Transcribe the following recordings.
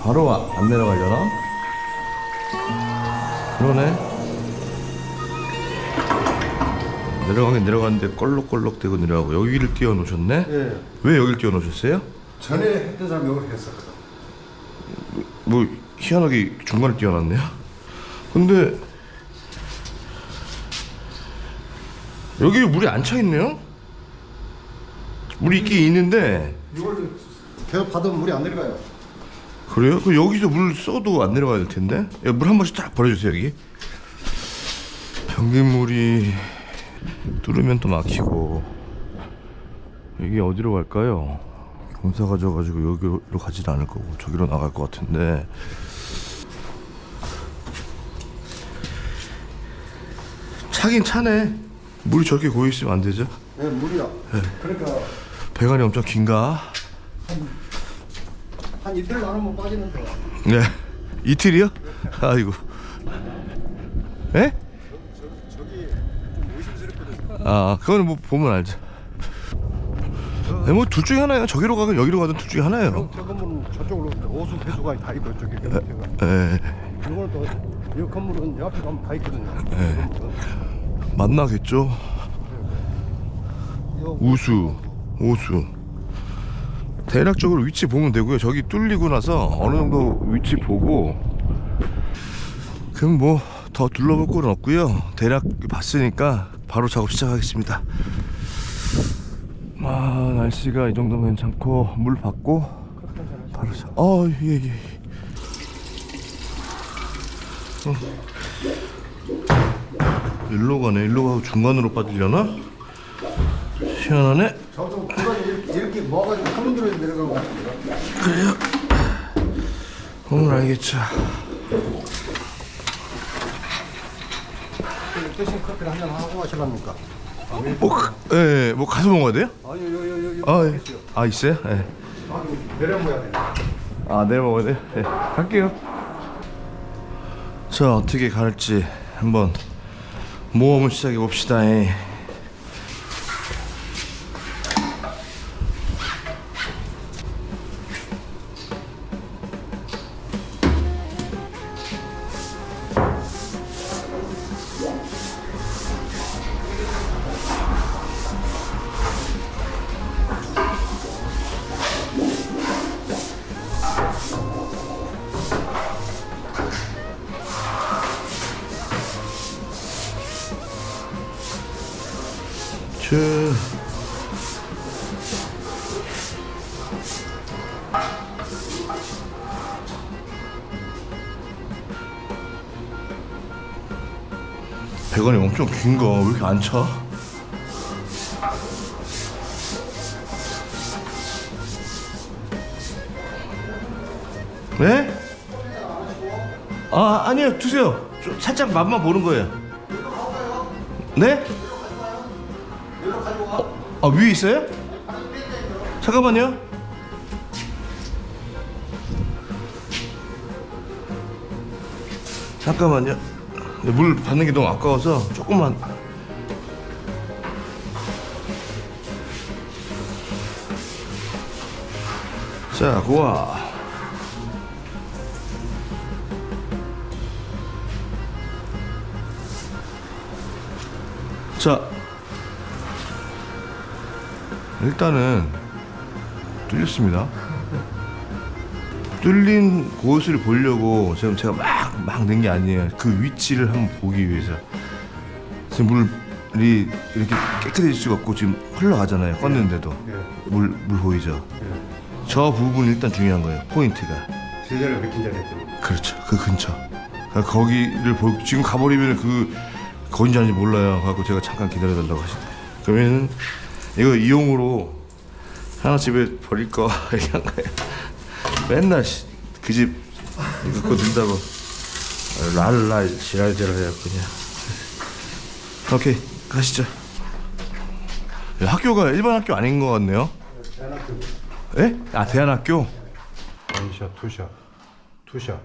바로 안 내려가려나? 그러네. 내려가긴 내려갔는데 껄럭껄럭대고 내려가고 여기를 띄워놓으셨네? 예. 왜 여기를 띄워놓으셨어요? 전에 했던 사람이 여기 했었거든. 뭐 희한하게 중간에 띄워놨네요? 근데 여기 물이 안 차있네요? 물이 있긴 있는데 이걸 계속 받으면 물이 안 내려가요. 그래요? 그럼 여기서 물 써도 안 내려가야 될 텐데? 물 한 번씩 딱 버려주세요 여기. 변기물이 뚫으면 또 막히고. 이게 어디로 갈까요? 공사가 져가지고 여기로 가진 않을 거고 저기로 나갈 것 같은데. 차긴 차네. 물이 저렇게 고여있으면 안 되죠? 네, 물이야. 네. 그러니까 배관이 엄청 긴가? 한 이틀 나누면 빠지는데. 네. 이틀이요? 아이고. 에? 저기 좀 의심스럽거든. 아, 그거는 뭐 보면 알죠. 네, 뭐 둘 중에 하나예요. 저기로 가든 여기로 가든 둘 중에 하나예요. 저 건물은 저쪽으로 오수 배수가 다 있고 저기 밑에가. 예. 이거는 또이 건물은 옆에 가면 다 있거든요. 네. 만나겠죠. 우수, 오수. 대략적으로 위치 보면 되고요. 저기 뚫리고 나서 어느 정도 위치 보고 그럼 뭐 더 둘러볼 건 없고요. 대략 봤으니까 바로 작업 시작하겠습니다. 아, 날씨가 이 정도면 괜찮고 물 받고 바로 예예. 일로 가네. 일로 가고 중간으로 빠지려나? 시원하네. 저도 구간이 이렇게 모아가지고 한 문으로 내려가고 있습니다. 그래요? 오늘 알겠죠. 드신 커피를 한잔 하고 하실랍니까? 예, 뭐 가서 먹어야 돼요? 아니 여기 아, 예. 있어요. 아 있어요? 예. 내려모야 돼. 아, 내일 먹어야 돼요? 예. 갈게요. 자, 어떻게 갈지 한번 모험을 시작해 봅시다. 배관이 엄청 긴 거 왜 이렇게 안 차? 네? 아, 아니요, 두세요. 좀 살짝 맛만 보는 거예요. 네? 아, 위에 있어요? 잠깐만요. 잠깐만요. 물 받는 게 너무 아까워서 조금만. 자, 고와. 자, 일단은 뚫렸습니다. 뚫린 곳을 보려고 지금 제가 막 넣은 게 아니에요. 그 위치를 한번 보기 위해서. 지금 물이 이렇게 깨끗해질 수가 없고 지금 흘러가잖아요. 껐는데도 물 보이죠? 저 부분이 일단 중요한 거예요. 포인트가. 제자를 몇 긴자 됐더니. 그렇죠. 그 근처. 그러니까 거기를 지금 가버리면 그 거긴지 아닌지 몰라요. 그래서 제가 잠깐 기다려달라고 하시네. 그러면은 이거 이용으로 하나 집에 버릴 거 얘기한 거예요. 맨날 그 집 이거 거 든다고 랄랄 지랄지랄 해요 그냥. 오케이, 가시죠. 학교가 일반 학교 아닌 것 같네요. 대안학교. 예? 아, 대안학교? 원샷, 투샷, 투샷.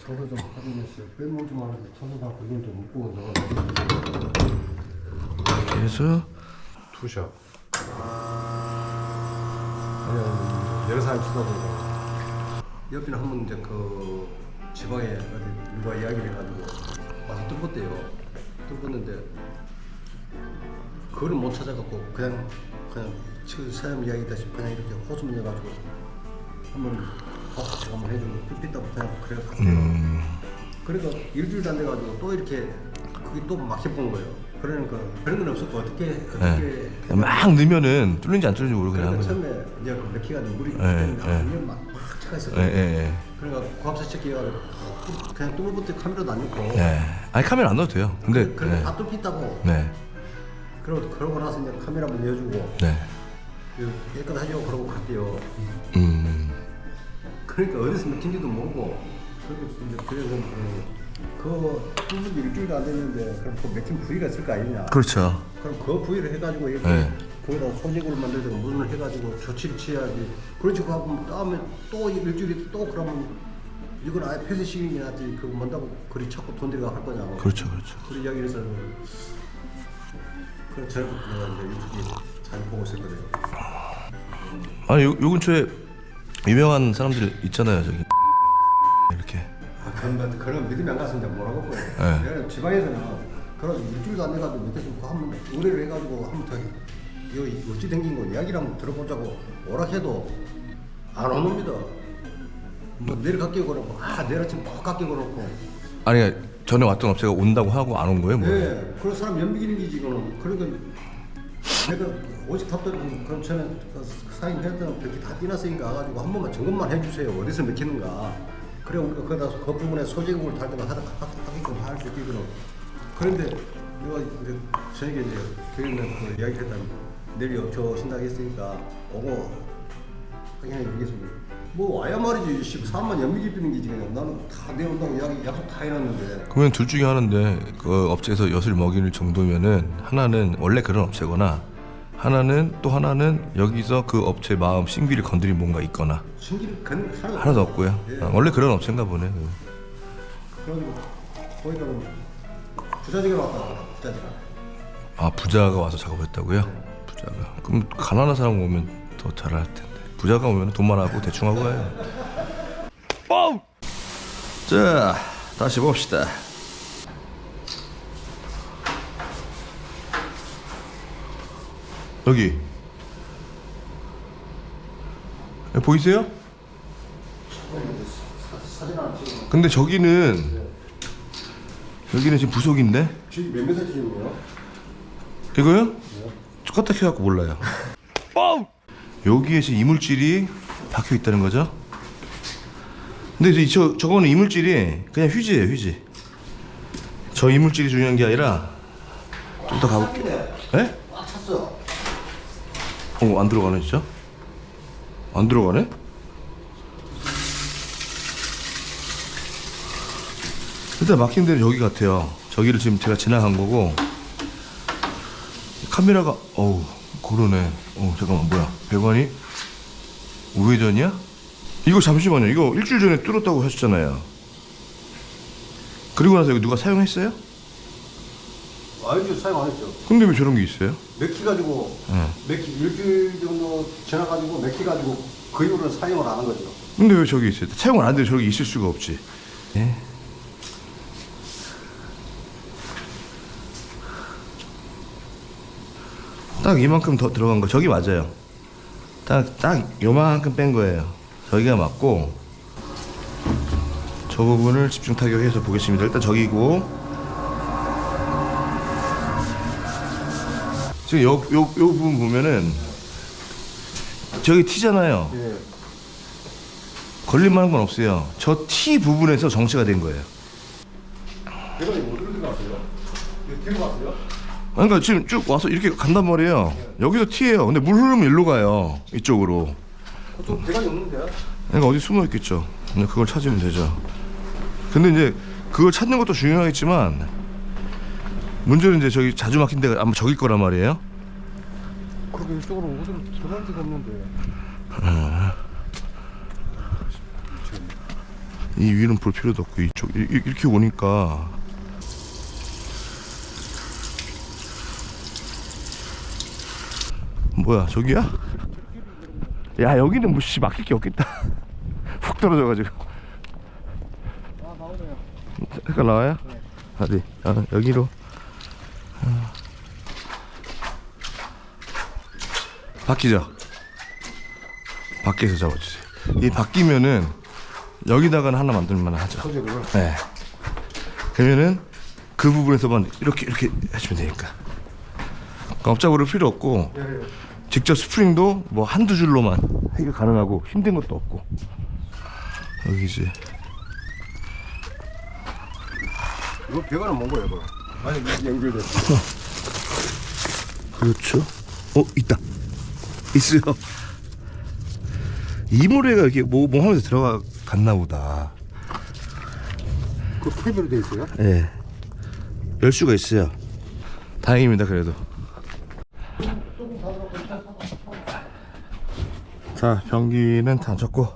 청소 좀 하긴 했어요. 빼먹지 말고 청소 다 그걸 좀 묶고 넣어. 이렇게 해서 투샷. 아니 여러 사람이 치다 보니까 옆에는 한 번 이제 그 지방에 어디 누가 이야기를 해가지고 와서 뚫었대요. 뚫었는데 그거를 못 찾아갖고 그냥 지금 사람 이야기다시 그냥 이렇게 호수문 내가지고 한번 한번 해주고 뚫겠다고 그냥 그래 갔대요. 그러니까 일주일도 안 돼가지고 또 이렇게 그게 또 막혀본 거예요. 그러니까 그런 건 없었고 어떻게 네. 그냥 막 넣으면은 뚫린지 안 뚫린지 모르고 그냥 그러니까 하는 거죠. 처음에 이제 그 맥히가 물이 네. 막 차가 있었고 예. 그러니까 고압사 체크해가 그냥 뚫어부터 카메라도 안 넣고 예. 아니 카메라 안 넣어도 돼요. 근데 그래 네. 다 뚫겠다고 네. 그러고 나서 이제 카메라 한번 내어주고 네. 깨끗하죠 그러고 갈게요. 그러니까 어디서 맥힌지도 모르고 그래서 그 뚫은 지 일주일도 안 됐는데 그럼 그 맥힌 부위가 있을 거 아니냐. 그렇죠. 그럼 그 부위를 해가지고 이렇게 네. 거기다 소재구를 만들든 무슨 해가지고 조치를 취해야지. 그렇지 하고 다음에 또 일주일이 또 그러면 이건 아예 폐쇄시키는 게 낫지. 그거 뭔다고 그리 찾고 돈 들여가 할 거냐고. 그렇죠. 그 이야기를 해서 그런 저녁부터 내가 이제 유튜브 잘 보고 있었거든요. 아니 요 근처에 유명한 사람들 있잖아요. 저기 이렇게. 그런 믿음이 안 갔으면 뭐라고 했고요. 네. 내가 지방에서는 그런 일주일도 안 돼가지고 밑에서 한번 의뢰를 해가지고 한번 더 이거 어찌 생긴 거 이야기를 한번 들어보자고 오락해도 안 오는니다. 뭐 내일 갈게 그러고 내일 아침 꼭 갈게 그러고. 아니 전에 왔던 업체가 온다고 하고 안 온 거예요? 뭐? 네, 그런 사람 연비기는 게 지금 그러니까 내가 오직 탑들은 그럼 저는 사인 했던 벽이 다 띄났으니까 가지고 한 번만 점검만 해주세요. 어디서 맥히는가. 그래 우리가 거기다 그 부분에 소재국을 달 때마다 하게끔 할 수 있게끔. 그런데 내가 이제 저녁에 이제 교육은 그 이야기 했다니 내일 저 오신다고 했으니까 오고 그냥 얘기했습니다. 뭐 와야 말이지. 13만 연미기 뜨는 게 지금 나는 다 내온다고 약속 다 해놨는데. 그러면 둘 중에 하나인데 그 업체에서 엿을 먹이는 정도면은 하나는 원래 그런 업체거나 또 하나는 여기서 그 업체 마음 신비를 건드린 뭔가 있거나 신기를 하나도 없고요. 예. 원래 그런 업체인가 보네. 그래가지고 거기가 부자지가 왔다. 부자지가. 아 부자가 와서 작업했다고요? 부자가. 그럼 가난한 사람 오면 더 잘할 텐데. 부자가 오면 돈만 하고 대충 하고 가요. 자 다시 봅시다. 여기 보이세요? 사진 하나 찍어. 근데 여기는 지금 부속인데 지금 몇 메타 찍는 이거요? 똑같다 해갖고 몰라요. 여기에 지금 이물질이 박혀 있다는 거죠. 근데 이제 저거는 이물질이 그냥 휴지예요, 휴지. 저 이물질이 중요한 게 아니라 좀 더 가볼게요. 네? 꽉 찼어. 안 들어가네 진짜? 안 들어가네? 일단 막힌 데는 여기 같아요. 저기를 지금 제가 지나간 거고 카메라가 그러네. 잠깐만 뭐야 배관이 우회전이야? 이거 잠시만요. 이거 일주일 전에 뚫었다고 하셨잖아요. 그리고 나서 이거 누가 사용했어요? 아니죠, 사용 안 했죠. 근데 왜 저런 게 있어요? 맥히가지고 맥히 일주일 정도 지나가지고 맥히가지고 그 이후로는 사용을 안 한 거죠. 근데 왜 저기 있어요? 사용을 안 돼도 저기 있을 수가 없지. 예? 딱 이만큼 더 들어간 거 저기 맞아요. 딱 요만큼 뺀 거예요. 저기가 맞고 저 부분을 집중 타격해서 보겠습니다. 일단 저기고 지금 요 부분 보면은 저기 T잖아요. 예. 걸릴만한 건 없어요. 저 T 부분에서 정체가 된 거예요. 대관이 어디로 들어갔어요? 들어갔어요? 그러니까 지금 쭉 와서 이렇게 간단 말이에요. 여기서 T예요. 근데 물 흐르면 일로 가요. 이쪽으로. 또 대관이 없는데요? 그러니까 어디 숨어 있겠죠. 근데 그걸 찾으면 되죠. 근데 이제 그걸 찾는 것도 중요하겠지만 문제는 이제 저기 자주 막힌 데가 아마 저길 거란 말이에요. 그렇게 이쪽으로 어디로 들어갈 데가 없는데. 이 위는 볼 필요도 없고 이쪽 이렇게 오니까 뭐야 저기야? 야 여기는 뭐씨 막힐 게 없겠다. 훅 떨어져가지고. 아 나오네요. 색깔 나와요? 네. 어디? 여기로. 바뀌죠? 밖에서 잡아주세요. 이 바뀌면은 여기다가는 하나 만들만 하죠. 소재를. 네. 그러면은 그 부분에서만 이렇게 하시면 되니까. 그러니까 업자고를 필요 없고 예, 예. 직접 스프링도 뭐 한두 줄로만 해결 가능하고 힘든 것도 없고. 여기 이제 이거 배관은 뭔 거예요, 이거? 아니 이게 연결됐어. 그렇죠. 있다. 있어요. 이모래가 이렇게 뭐 하면서 들어갔나 보다. 그 폐비로 돼 있어요? 예. 열 수가 있어요. 다행입니다, 그래도. 자, 변기는 다 졌고,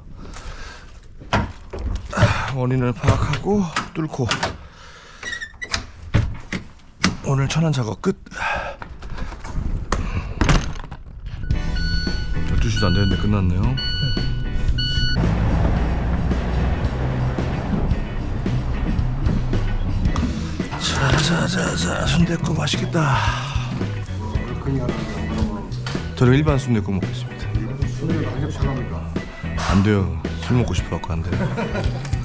원인을 파악하고 뚫고 오늘 천안 작업 끝. 12시도 안 되는데 끝났네요. 자자자자, 순댓국 맛있겠다. 그냥 그러면 저는 일반 순댓국 먹겠습니다. 손으로 한겹 차갑니까? 안 돼요. 술 먹고 싶어갖고 안 돼요.